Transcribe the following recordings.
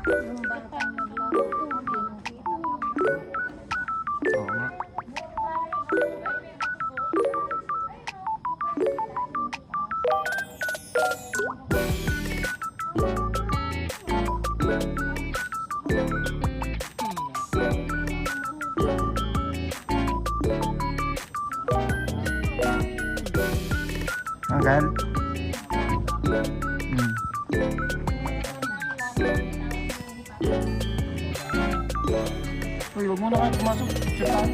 Yung batang naglaro. Oo nga. Anggal? Uy, huwag muna kayo pumasok. Picture tayo.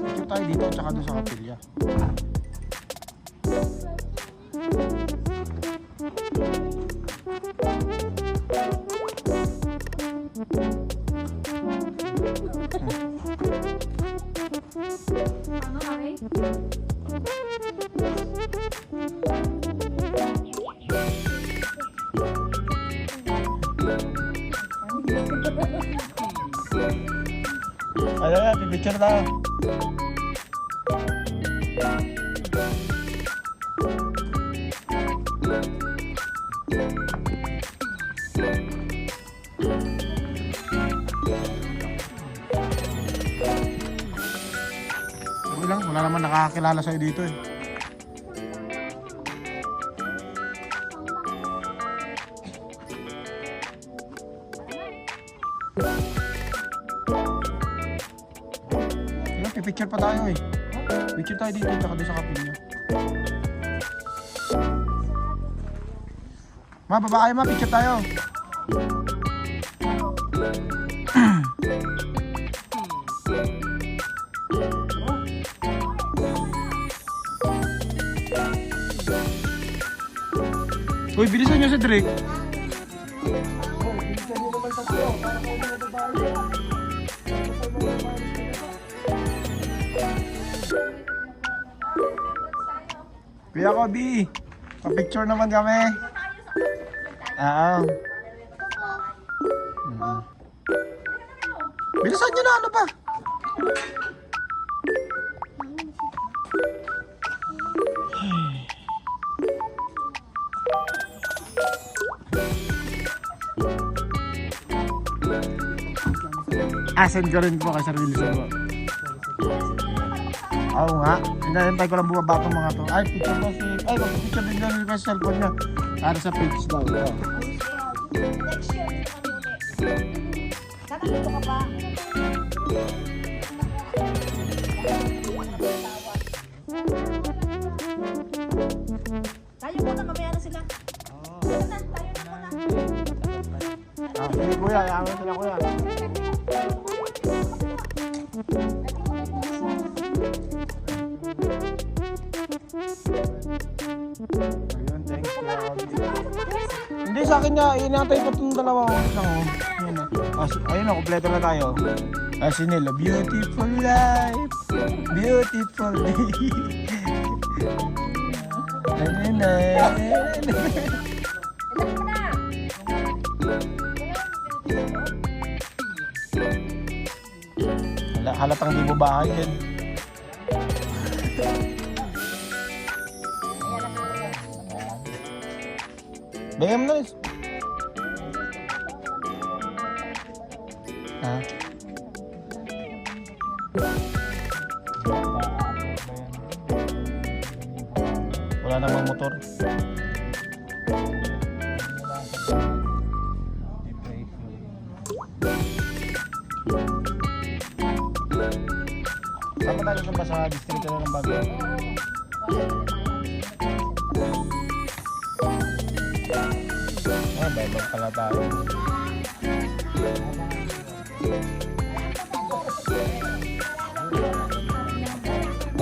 Picture tayo dito tsaka doon sa kapilya. Ano, Ari? Ayan, pipicture tayo. Okay lang, wala naman nakakakilala sa'yo dito eh. Ayan, pipicture pa tayo eh. Picture tayo dito tsaka doon sa kapilya. Ma, baba kayo ma, picture tayo. Uy, bilisan nyo si Drake. Kuya Kobe, pa-picture naman kami. Oo. Bilisan nyo na, ano pa? Send ko rin po kay Sir Wilson po. Oo nga. Hinahintay ko lang bumaba itong mga to. Ay, picture ko si... Ay, mag-picture din lang yung cellphone niya. Para sa page daw. Nakakito ka pa. Tayo muna, mamaya na sila. Tayo na muna. Sige kuya, ayaw sila kuya. Ayun, thanks kuya. Hindi sa akin niya, inatay ko itong dalawa. Ayun na, kompleto na tayo. Kasi nila, beautiful life, beautiful day. Halatang di mo bahay yan. Bayam na rin. Ha? Wala namang motor. Saan ba tayo sa distrito ng Baguio? Babag pala tayo.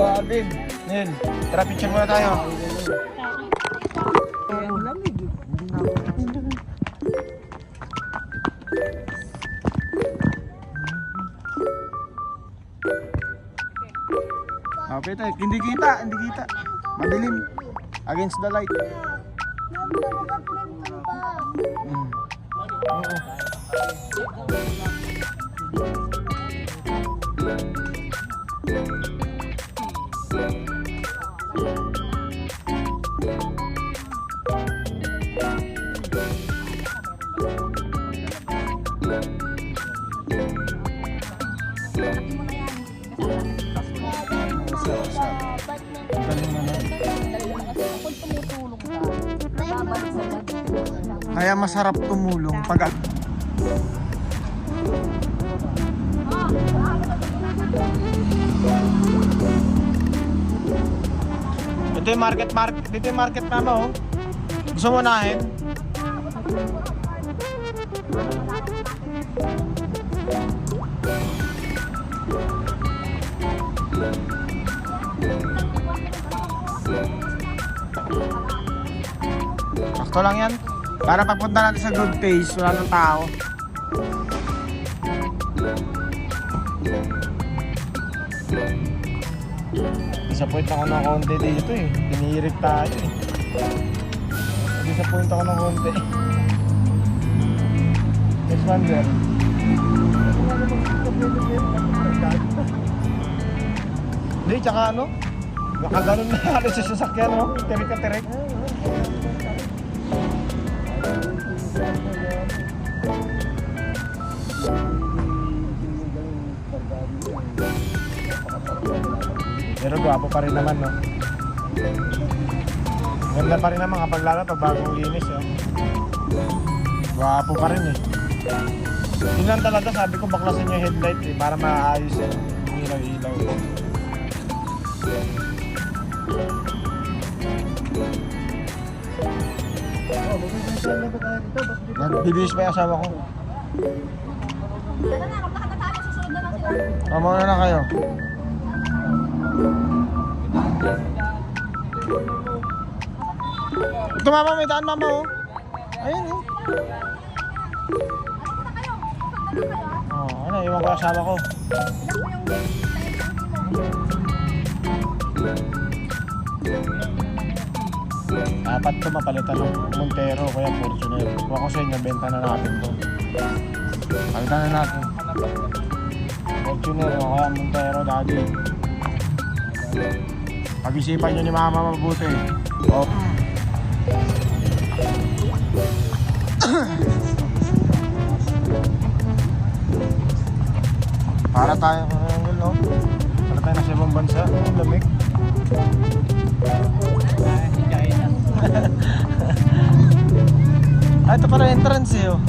Abib, Nin, tara picture muna tayo. Pete, hindi kita. Madilim. Against the light. Oo. Laki mo na yan. Ang galing naman. Kung tumutulong ka, babalik sa dati. Kaya masarap tumulong pag... Ito yung market. Dito yung market mama oh. Gusto mo unahin? Sakto lang yan. Para pagpunta natin sa good pace, wala nang tao. Disappoint ako ng konti dito eh. Pinirik tayo eh. Disappoint ako ng konti. Yes, Wander. Hindi, tsaka ano? Baka ganun na halos sa sasakyan, no? Tirik ka tirik. Pero gwapo pa rin naman, no? Ganda pa rin naman kapag lalo pag bagong linis, oh. Gwapo pa rin eh. Yun lang talaga, sabi ko baklasin yung headlight eh, para maayos yung ilaw-ilaw. Nagbibis pa yung asawa ko. Tara na, kung nakatatayo, susunod na lang sila. Tama na kayo. Ito mama, may daan mama oh. Ayun oh. Oh, ano, iwan ko yung asawa ko. Apat to mapalitan ng Montero kaya Fortuner. Kung ako sa inyo, benta na natin to. Palitan na natin. Fortuner o kaya Montero, daddy. Pag-isipan nyo ni mama mabuti. Oh. Para tayo, no? Para tayo nasa ibang bansa. Ang lamig. Ah, ito pala entrance eh, oh.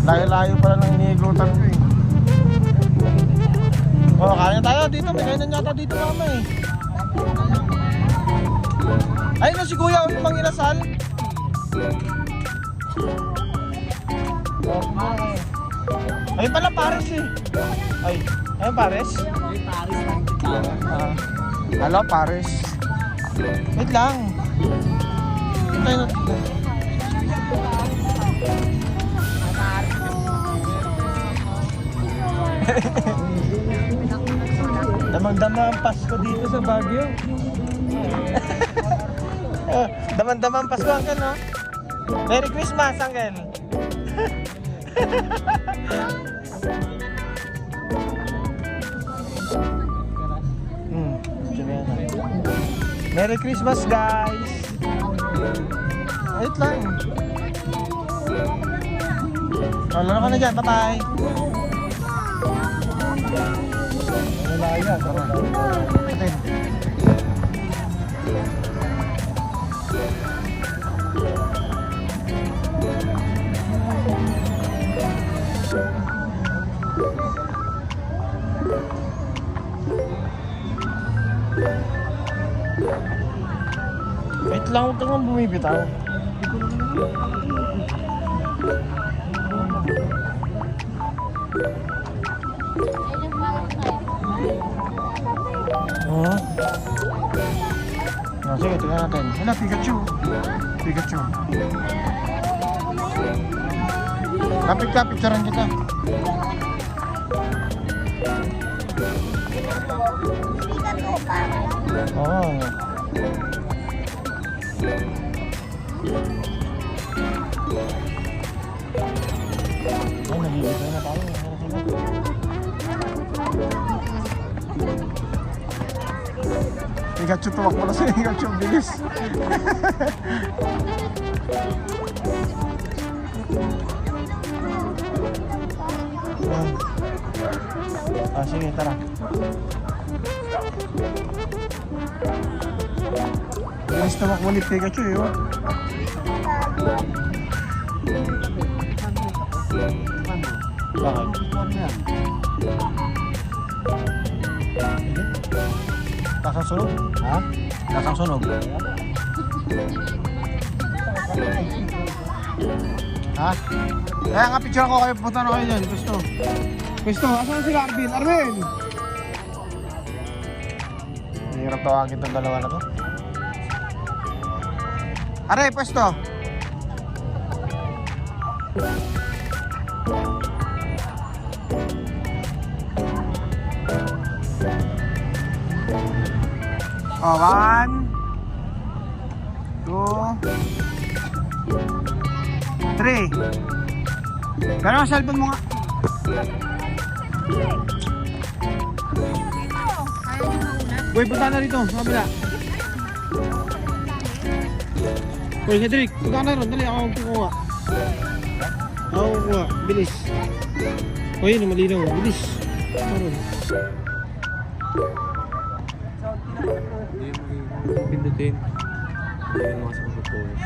Layo-layo pala ng iniigutan ko eh. Oh, kaya tayo dito. May kainan yata dito mama eh. Ayun na si kuya, yung mang inasal. Oh, ayun pala Paris eh. Ay, ayun Paris? Paris lang kita. Hello Paris. Wait lang. Tayo na dito. Damang-dama ang Pasko dito sa Baguio. Damang-dama ang Pasko, Uncle, no? Merry Christmas, Uncle! Merry Christmas, guys! Wait lang. Lalo ka na dyan, bye-bye! Malaya, tara. Atin. Wait lang, huwag kang bumibitaw. Oh. Oh, sige, tingnan natin. Hala, Pikachu. Pikachu. Kapit ka, picturean kita. Oh. Ay, nalilito na tayo. Pikachu, tuwak mo na sa Pikachu. Bilis. Ah, sige, tara. Bilis na makuha ni Pikachu eh, oh. Bakit? Tasang sunog? Ha? Tasang sunog? Ha? Kaya nga picture ko kayo, punta na kayo dyan. Gusto, asan sila Arvin? Arvin! Mahirap tawagin itong dalawa na to. Aray, pwesto! Oh, 1 2 3. Gano'n ang cellphone mo nga? Uy, punta na rito, sa kabila. Uy, Cedric, punta na rin. Dali, ako kukuha. Ako kukuha, bilis. Uy, malinaw, bilis. Meron. Pindutin. Hindi mo kasi mag-post.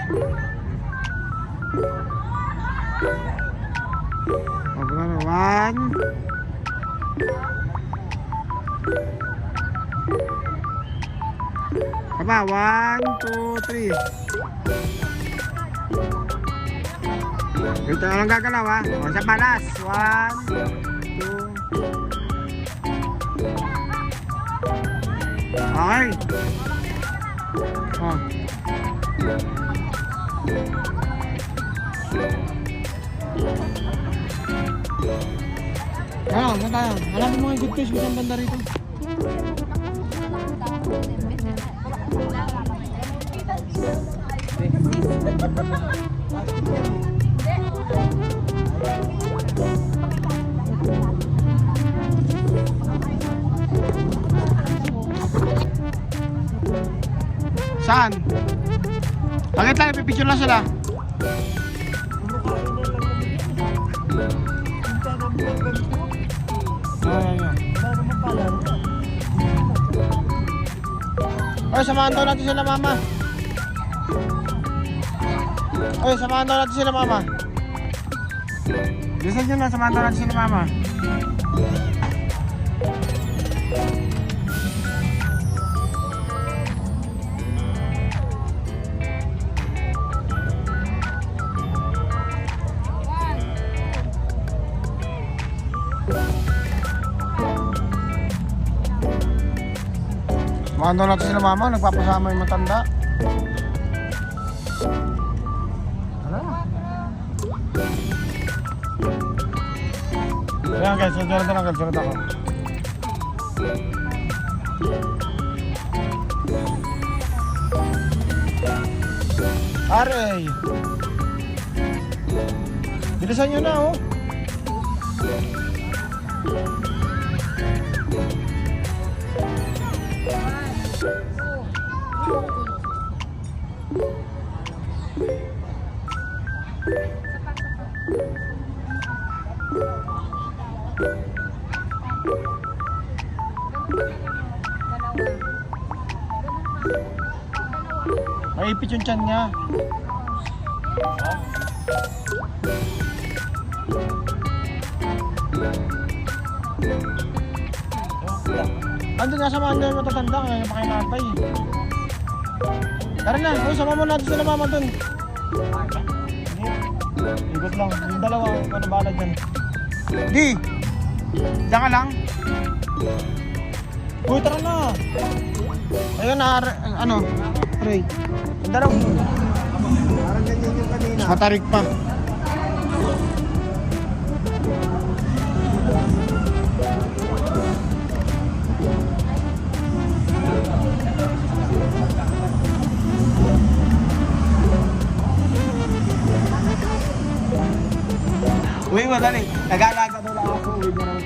O, punta na. 1 Aba, 1 2 3. Ito lang gagalaw ha. O, sa balas. 1 2. Okay. Oh. Ano, saan tayo? Alam mo mga good fish kung saan banda rito? Saan? Bakit lang, ipipicture lang sila. Ay, samahan daw natin sila mama. Ay, samahan daw natin sila mama. Bilisan nyo na, samahan daw natin sila mama. Samahan daw natin sila mama, nagpapasama yung matanda. Ano? Ayan guys, sunod na lang guys, sunod ako. Aray! Bilisan nyo na oh. Maipit yung tiyan niya. Andun nga samahan niya yung matatanda, kaya napakinatay. Tara na, uy, sama mo natin sila mama dun. Ikot lang, yung dalawa, ikaw na bahala dyan. Di! Diyan ka lang. Uy, tara na. Ayun na, ano, Ray. Ang dalawa. Parang ganyan yung kanina. Matarik pa. Uy, madali. Nag-aalaga daw lang ako. Uwi na naman.